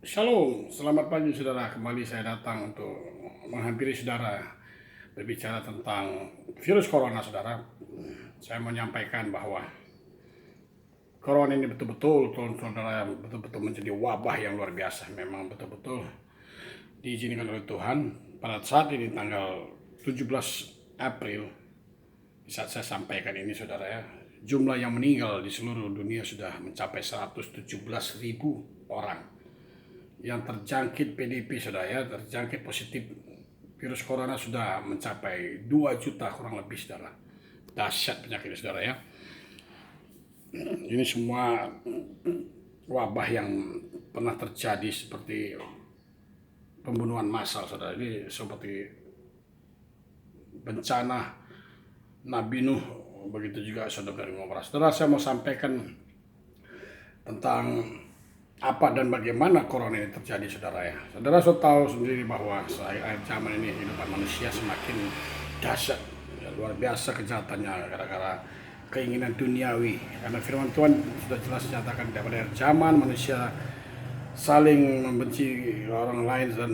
Shalom, selamat pagi saudara. Kembali saya datang untuk menghampiri saudara berbicara tentang virus corona saudara. Saya menyampaikan bahwa corona ini betul-betul saudara betul-betul menjadi wabah yang luar biasa. Memang betul-betul diizinkan oleh Tuhan pada saat ini tanggal 17 April saat saya sampaikan ini saudara ya. Jumlah yang meninggal di seluruh dunia sudah mencapai 117.000 orang yang terjangkit PDP saudara ya, terjangkit positif virus corona sudah mencapai 2 juta kurang lebih saudara. Dahsyat penyakit saudara ya. Ini semua wabah yang pernah terjadi seperti pembunuhan massal saudara. Ini seperti bencana Nabi Nuh, begitu juga saudara dari Ngobras. Saudara, saya mau sampaikan tentang apa dan bagaimana corona ini terjadi saudara ya. Saudara sudah tahu sendiri bahwa akhir zaman ini kehidupan manusia semakin dahsyat, ya, luar biasa kejahatannya gara-gara keinginan duniawi. Karena firman Tuhan sudah jelas dinyatakan pada akhir zaman manusia saling membenci orang lain dan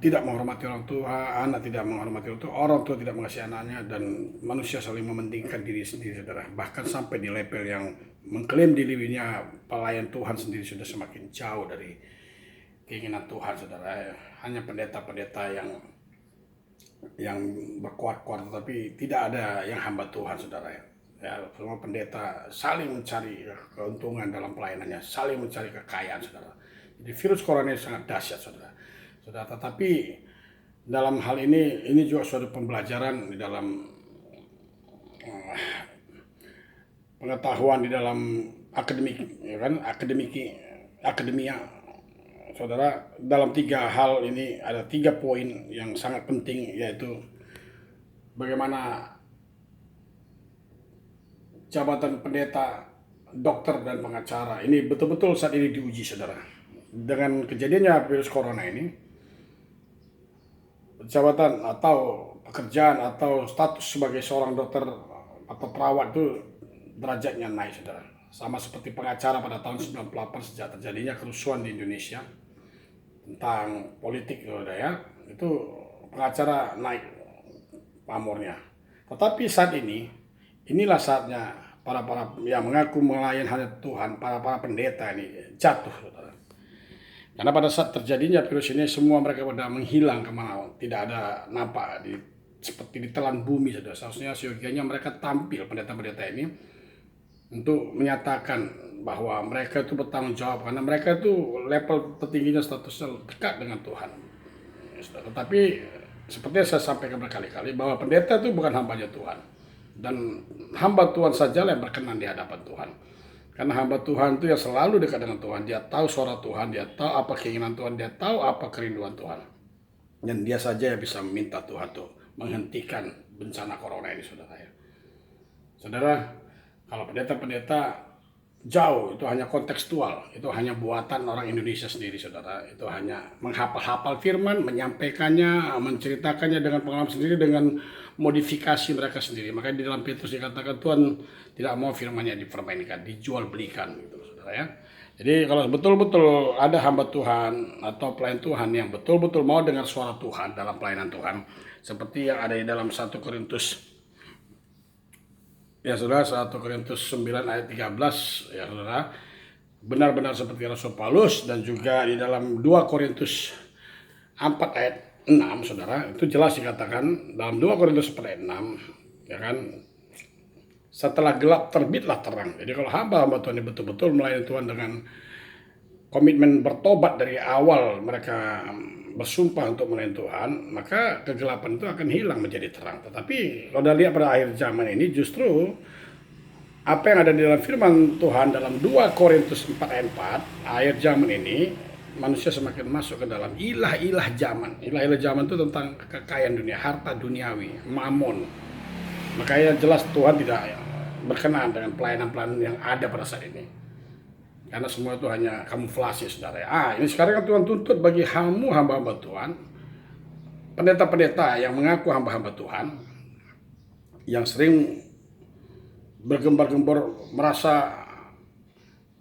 tidak menghormati orang tua, anak tidak menghormati orang tua tidak mengasihi anaknya, dan manusia saling mementingkan diri sendiri saudara. Bahkan sampai di level yang mengklaim dirinya pelayan Tuhan sendiri sudah semakin jauh dari keinginan Tuhan saudara. Hanya pendeta-pendeta yang berkuat-kuat tetapi tidak ada yang hamba Tuhan saudara ya. Ya, semua pendeta saling mencari keuntungan dalam pelayanannya, saling mencari kekayaan saudara. Jadi virus corona ini sangat dahsyat saudara. Saudara, tetapi dalam hal ini juga suatu pembelajaran di dalam pengetahuan di dalam akademik, ya kan, akademia, saudara. Dalam 3 hal ini ada 3 poin yang sangat penting, yaitu bagaimana jabatan pendeta, dokter, dan pengacara ini betul-betul saat ini diuji saudara. Dengan kejadiannya virus corona ini, jabatan atau pekerjaan atau status sebagai seorang dokter atau perawat itu derajatnya naik saudara. Sama seperti pengacara pada tahun 98 sejak terjadinya kerusuhan di Indonesia tentang politik saudara ya, itu pengacara naik pamornya. Tetapi saat ini, inilah saatnya para yang mengaku melayani hanya Tuhan, para pendeta ini jatuh saudara. Karena pada saat terjadinya virus ini semua mereka pada menghilang kemana, tidak ada nampak seperti ditelan bumi saudara. Seharusnya seyogianya mereka tampil, pendeta-pendeta ini, untuk menyatakan bahwa mereka itu bertanggung jawab karena mereka itu level tertingginya statusnya dekat dengan Tuhan. Tetapi seperti yang saya sampaikan berkali-kali bahwa pendeta itu bukan hambanya Tuhan, dan hamba Tuhan saja yang berkenan di hadapan Tuhan. Karena hamba Tuhan itu yang selalu dekat dengan Tuhan. Dia tahu suara Tuhan, dia tahu apa keinginan Tuhan, dia tahu apa kerinduan Tuhan. Dan dia saja yang bisa meminta Tuhan untuk menghentikan bencana corona ini saudara ya. Saudara, kalau pendeta-pendeta jauh, itu hanya kontekstual, itu hanya buatan orang Indonesia sendiri saudara. Itu hanya menghafal-hafal firman, menyampaikannya, menceritakannya dengan pengalaman sendiri, dengan modifikasi mereka sendiri. Makanya di dalam Petrus dikatakan Tuhan tidak mau firman-Nya dipermainkan, dijual belikan gitu saudara ya. Jadi kalau betul-betul ada hamba Tuhan atau pelayan Tuhan yang betul-betul mau dengar suara Tuhan dalam pelayanan Tuhan, seperti yang ada di dalam 1 Korintus, ya saudara, 1 Korintus 9 ayat 13 ya saudara, benar-benar seperti Rasul Paulus, dan juga di dalam 2 Korintus 4 ayat 6 saudara, itu jelas dikatakan dalam 2 Korintus 4 ayat 6 ya kan, setelah gelap terbitlah terang. Jadi kalau hamba-hamba Tuhan ini betul-betul melayani Tuhan dengan komitmen bertobat dari awal mereka bersumpah untuk melayani Tuhan, maka kegelapan itu akan hilang menjadi terang. Tetapi kalau kita lihat pada akhir zaman ini, justru apa yang ada di dalam firman Tuhan dalam 2 Korintus 4 ayat 4, akhir zaman ini manusia semakin masuk ke dalam ilah-ilah zaman. Ilah-ilah zaman itu tentang kekayaan dunia, harta duniawi, mamon. Makanya jelas Tuhan tidak berkenan dengan pelayanan-pelayanan yang ada pada saat ini. Karena semua itu hanya kamuflase saudara. Ini sekarang kan Tuhan tuntut bagi hamba-hamba Tuhan, pendeta-pendeta yang mengaku hamba-hamba Tuhan, yang sering bergembar-gembor merasa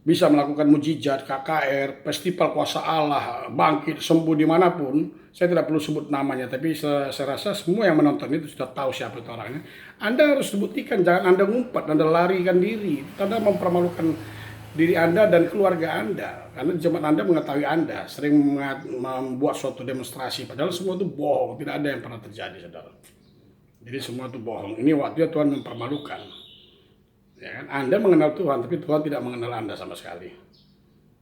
bisa melakukan mujizat, KKR, festival kuasa Allah, bangkit, sembuh dimanapun. Saya tidak perlu sebut namanya, tapi saya rasa semua yang menonton itu sudah tahu siapa itu orangnya. Anda harus buktikan, jangan Anda ngumpat, Anda larikan diri. Anda mempermalukan diri Anda dan keluarga Anda. Karena jemaat Anda mengetahui Anda sering membuat suatu demonstrasi, padahal semua itu bohong, tidak ada yang pernah terjadi, saudara. Jadi semua itu bohong. Ini waktunya Tuhan mempermalukan. Ya kan? Anda mengenal Tuhan, tapi Tuhan tidak mengenal Anda sama sekali.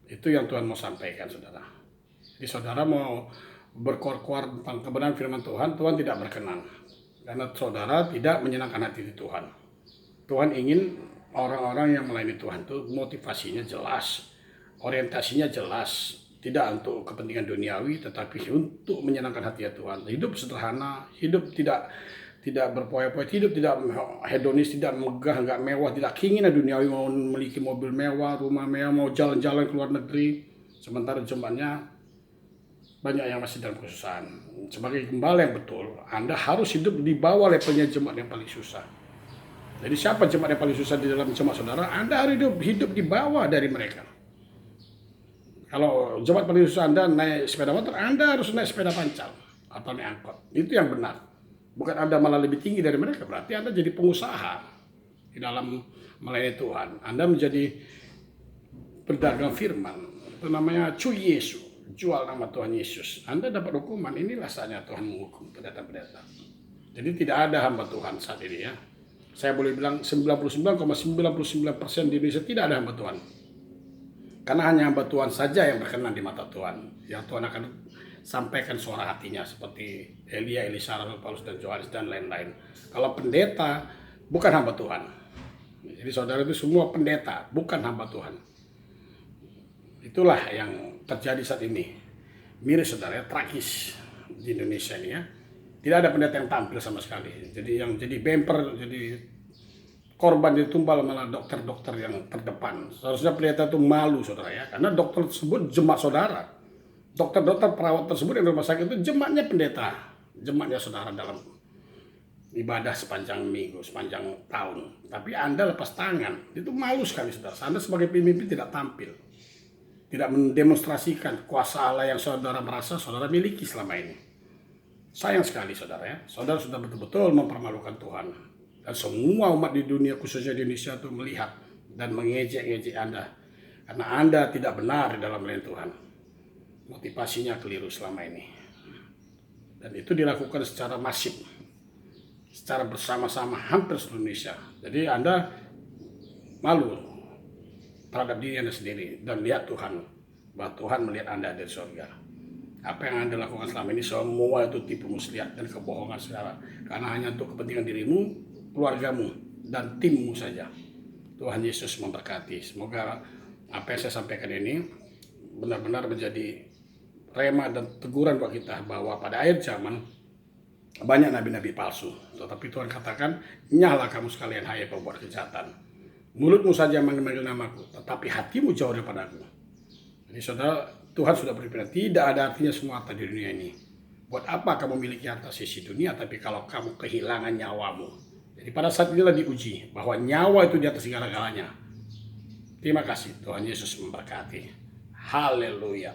Itu yang Tuhan mau sampaikan, saudara. Jadi saudara mau berkoar-koar tentang kebenaran firman Tuhan, Tuhan tidak berkenan. Karena saudara tidak menyenangkan hati Tuhan. Tuhan ingin orang-orang yang melayani Tuhan itu motivasinya jelas, orientasinya jelas. Tidak untuk kepentingan duniawi, tetapi untuk menyenangkan hati Tuhan. Hidup sederhana, hidup tidak berpoya-poya, hidup tidak hedonis, tidak megah, nggak mewah, tidak keinginan duniawi, mau memiliki mobil mewah, rumah mewah, mau jalan-jalan ke luar negeri. Sementara jemaatnya banyak yang masih dalam kesusahan. Sebagai gembala yang betul, Anda harus hidup di bawah levelnya jemaat yang paling susah. Jadi siapa jemaat yang paling susah di dalam jemaat saudara? Anda harus hidup di bawah dari mereka. Kalau jemaat paling susah Anda naik sepeda motor, Anda harus naik sepeda pancal atau naik angkot. Itu yang benar. Bukan Anda malah lebih tinggi dari mereka, berarti Anda jadi pengusaha di dalam melayani Tuhan. Anda menjadi pedagang firman, itu namanya cuy Yesus, jual nama Tuhan Yesus. Anda dapat hukuman, inilah saatnya Tuhan menghukum pendeta-pendeta. Jadi tidak ada hamba Tuhan saat ini ya. Saya boleh bilang 99,99% di Indonesia tidak ada hamba Tuhan. Karena hanya hamba Tuhan saja yang berkenan di mata Tuhan, yang Tuhan akan sampaikan suara hatinya seperti Elia, Elisa, Rasul Paulus dan Yohanes dan lain-lain. Kalau pendeta bukan hamba Tuhan. Jadi saudara itu semua pendeta, bukan hamba Tuhan. Itulah yang terjadi saat ini. Miris saudara, tragis di Indonesia ini ya. Tidak ada pendeta yang tampil sama sekali. Jadi yang jadi bumper, jadi korban ditumbal malah dokter-dokter yang terdepan. Seharusnya pendeta itu malu saudara ya, karena dokter tersebut jemaat saudara. Dokter-dokter perawat tersebut yang di rumah sakit itu jemaatnya pendeta, jemaatnya saudara dalam ibadah sepanjang minggu, sepanjang tahun. Tapi Anda lepas tangan, itu malu sekali saudara. Anda sebagai pemimpin tidak tampil, tidak mendemonstrasikan kuasa Allah yang saudara merasa saudara miliki selama ini. Sayang sekali saudara ya, saudara sudah betul-betul mempermalukan Tuhan. Dan semua umat di dunia, khususnya di Indonesia itu melihat dan mengejek-ngejek Anda. Karena Anda tidak benar di dalam melayani Tuhan. Motivasinya keliru selama ini. Dan itu dilakukan secara masif, secara bersama-sama hampir seluruh Indonesia. Jadi Anda malu terhadap diri Anda sendiri dan lihat Tuhan, bahwa Tuhan melihat Anda dari surga. Apa yang Anda lakukan selama ini semua itu tipu muslihat dan kebohongan saudara. Karena hanya untuk kepentingan dirimu, keluargamu, dan timmu saja. Tuhan Yesus memberkati. Semoga apa yang saya sampaikan ini benar-benar menjadi rema dan teguran buat kita bahwa pada akhir zaman banyak nabi-nabi palsu. Tetapi Tuhan katakan, nyahlah kamu sekalian hai pembuat kejahatan. Mulutmu saja memanggil namaku, tetapi hatimu jauh daripada aku. Jadi saudara, Tuhan sudah berfirman, tidak ada artinya semua harta di dunia ini. Buat apa kamu memiliki harta sisi dunia, tapi kalau kamu kehilangan nyawamu. Jadi pada saat inilah diuji, bahwa nyawa itu di atas segala-galanya. Terima kasih, Tuhan Yesus memberkati. Haleluya.